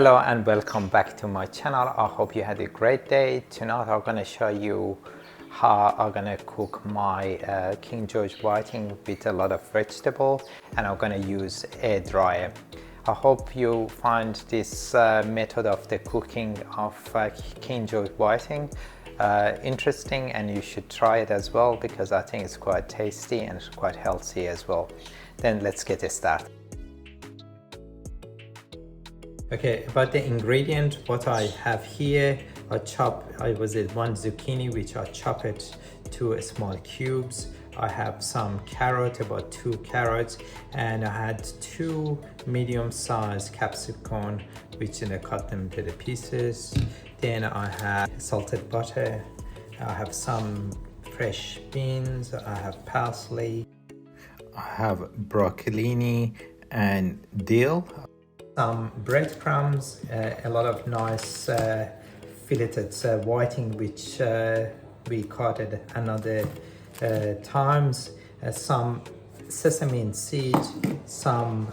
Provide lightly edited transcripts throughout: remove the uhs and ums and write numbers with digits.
Hello and welcome back to my channel. I hope you had a great day. Tonight I'm going to show you how I'm going to cook my King George whiting with a lot of vegetable, and I'm going to use air dryer. I hope you find this method of the cooking of King George whiting interesting, and you should try it as well because I think it's quite tasty and it's quite healthy as well. Then let's get it started. Okay, about the ingredient, what I have here, I was at one zucchini which I chop it to small cubes. I have some carrot, about 2 carrots, and I had 2 medium-sized capsicum which I cut them to the pieces. Then I have salted butter, I have some fresh beans, I have parsley, I have broccolini and dill, some breadcrumbs, a lot of nice filleted whiting which we cut at another times, some sesame seed, some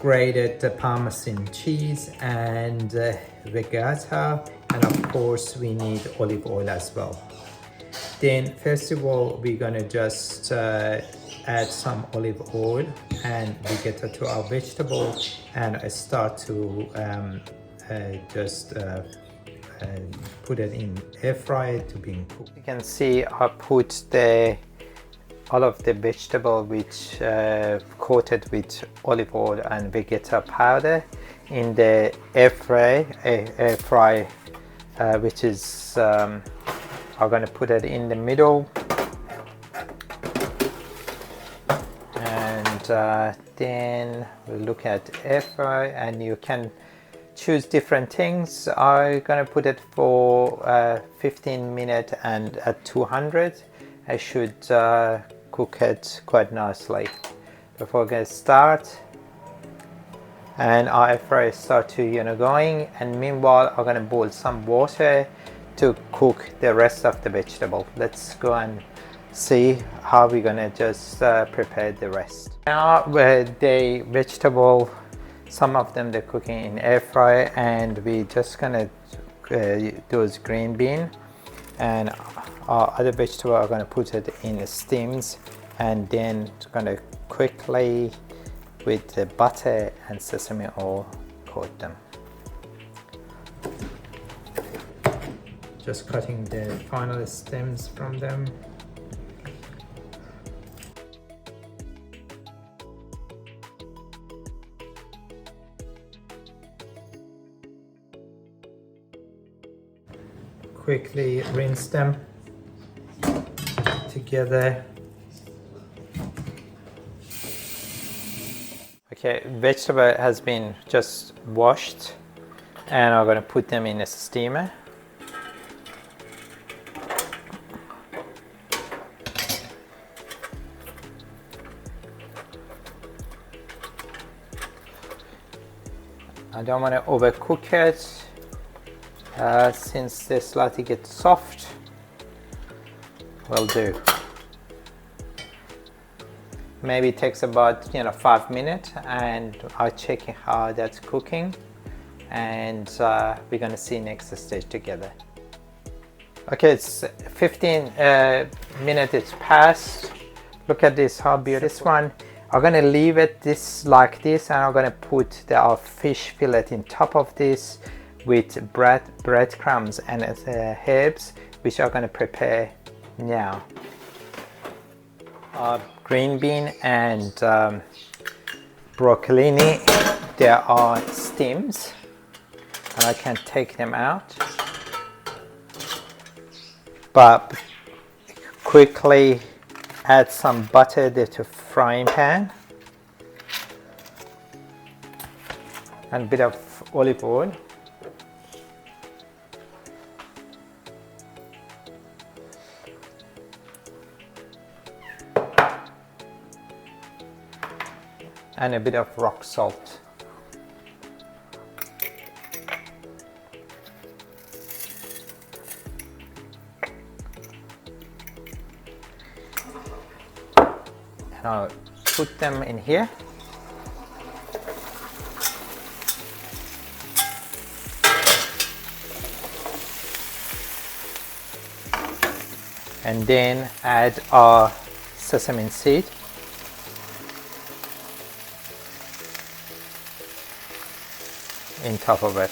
grated Parmesan cheese, and Vegeta, and of course we need olive oil as well. Then first of all we're gonna just add some olive oil and Vegeta to our vegetable, and I start to put it in air fryer to being cooked. You can see I put all of the vegetable which coated with olive oil and Vegeta powder in the air fry, which is I'm going to put it in the middle, and then we'll look at air fry, and you can choose different things. I'm gonna put it for 15 minutes and at 200. I should cook it quite nicely. Before I get start, and our air fryer start to going, and meanwhile I'm gonna boil some water to cook the rest of the vegetable. Let's go and see how we're gonna just prepare the rest. Now the vegetable, some of them they're cooking in air fryer, and we just gonna those green bean, and our other vegetable are gonna put it in the steams, and then gonna quickly with the butter and sesame oil coat them. Just cutting the final stems from them. Quickly rinse them together. Okay, vegetable has been just washed, and I'm going to put them in a steamer. I don't want to overcook it. Since they slightly get soft, will do. Maybe it takes about 5 minutes, and I'll check how that's cooking, and we're gonna see next stage together. Okay, it's 15 minutes it's passed. Look at this, how beautiful. This one, I'm gonna leave it like this, and I'm gonna put our fish fillet in top of this with breadcrumbs and herbs, which I'm going to prepare now. Green bean and broccolini, there are stems, and I can take them out, but quickly add some butter to frying pan and a bit of olive oil. And a bit of rock salt. And I'll put them in here. and then add our sesame seed. In top of it.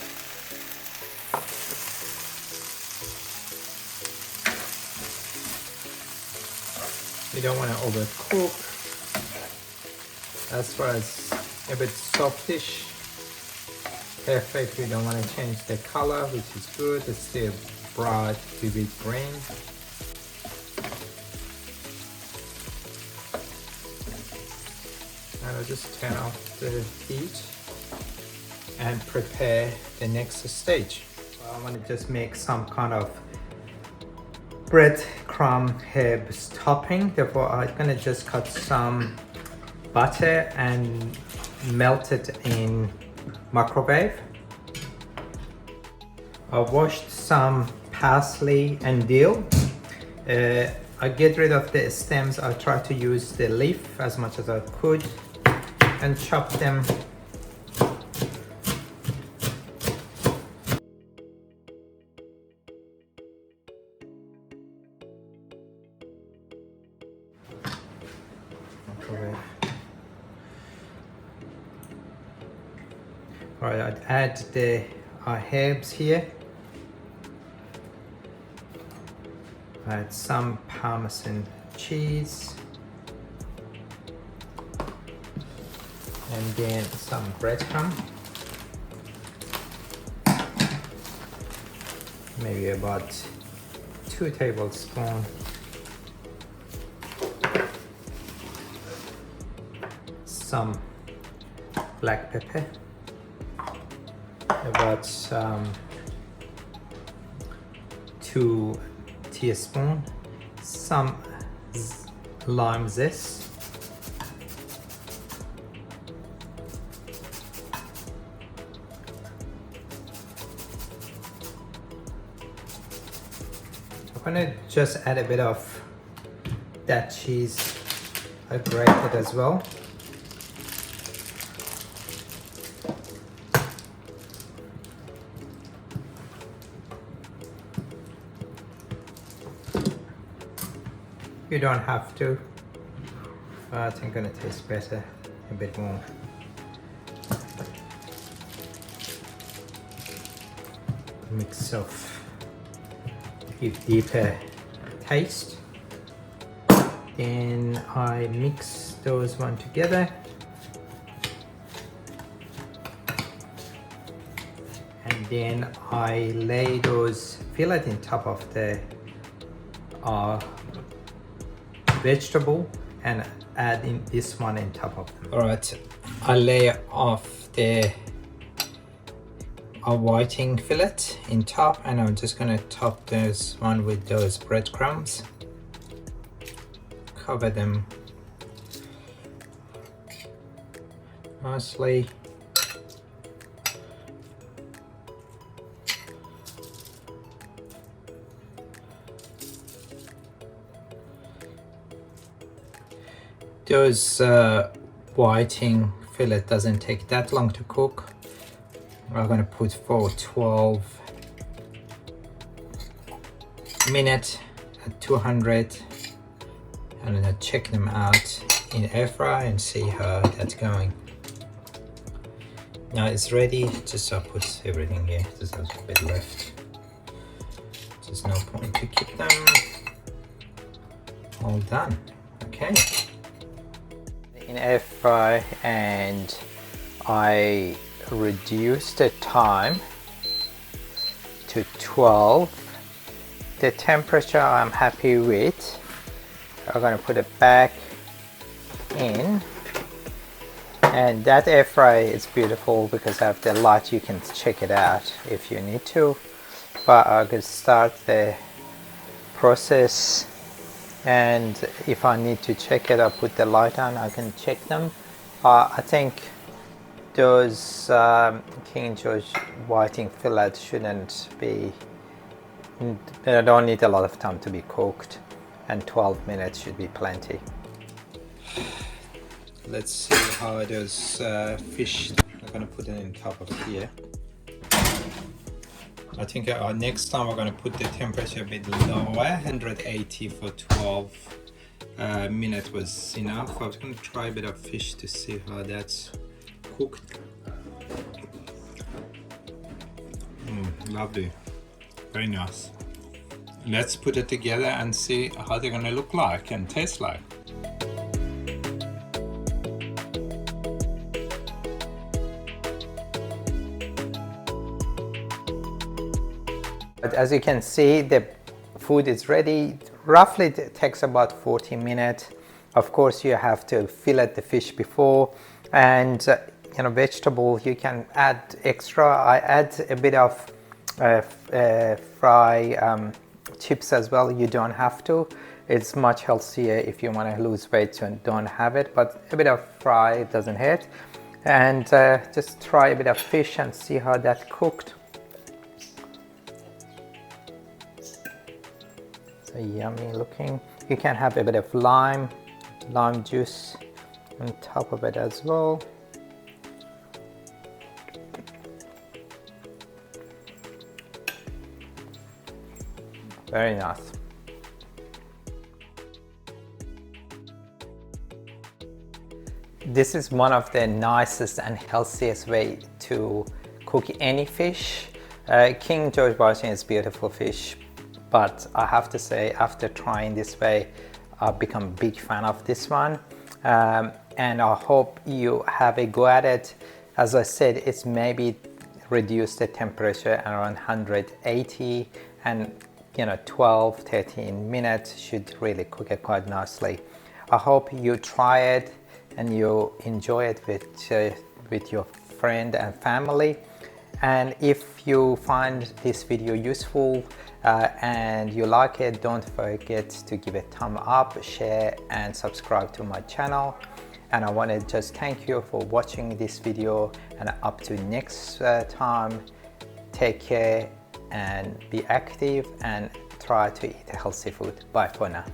You don't want to overcook. As far as a bit softish, perfect. We don't want to change the color, which is good. It's still bright vivid green. And I'll just turn off the heat and prepare the next stage. I want to just make some kind of breadcrumb herbs topping. Therefore, I'm gonna just cut some butter and melt it in microwave. I washed some parsley and dill. I get rid of the stems. I try to use the leaf as much as I could and chop them. Alright, I'd add the herbs here. Add some Parmesan cheese. And then some breadcrumb. Maybe about 2 tablespoons. Some black pepper. About 2 teaspoons. Some lime zest. I'm gonna just add a bit of that cheese I grated as well. You don't have to, but I think it's gonna taste better a bit more. Mix of give deeper taste. Then I mix those one together. And then I lay those fillet on top of the vegetable and add in this one on top of them. Alright, I lay off the whiting fillet in top, and I'm just gonna top this one with those breadcrumbs. Cover them nicely. Those whiting fillet doesn't take that long to cook. I'm gonna put for 12 minutes at 200, and then I check them out in air fry and see how that's going. Now it's ready. Just put everything here. Just a bit left. There's no point to keep them. All done. Okay. In air fry, and I reduce the time to 12. The temperature I'm happy with. I'm gonna put it back in, and that air fry is beautiful because I have the light. You can check it out if you need to, but I could start the process, and if I need to check it, I'll put the light on. I can check them. I think those King George whiting fillets shouldn't be, they don't need a lot of time to be cooked, and 12 minutes should be plenty. Let's see how those fish, I'm gonna put it on top of here. I think next time we're going to put the temperature a bit lower. 180 for 12 minutes was enough. I was going to try a bit of fish to see how that's cooked. Lovely, very nice. Let's put it together and see how they're going to look like and taste like. But as you can see, the food is ready. Roughly it takes about 40 minutes. Of course, you have to fillet the fish before, and you know, vegetable you can add extra. I add a bit of fry chips as well. You don't have to. It's much healthier if you want to lose weight and don't have it, but a bit of fry doesn't hurt. And just try a bit of fish and see how that cooked. So yummy looking. You can have a bit of lime juice on top of it as well. Very nice. This is one of the nicest and healthiest way to cook any fish. King George Washington is beautiful fish, but I have to say, after trying this way, I've become a big fan of this one. And I hope you have a go at it. As I said, it's maybe reduce the temperature around 180, and you know, 12-13 minutes should really cook it quite nicely. I hope you try it and you enjoy it with your friend and family. And if you find this video useful and you like it, don't forget to give it a thumb up, share and subscribe to my channel. And I want to just thank you for watching this video, and up to next time, take care and be active and try to eat healthy food. Bye for now.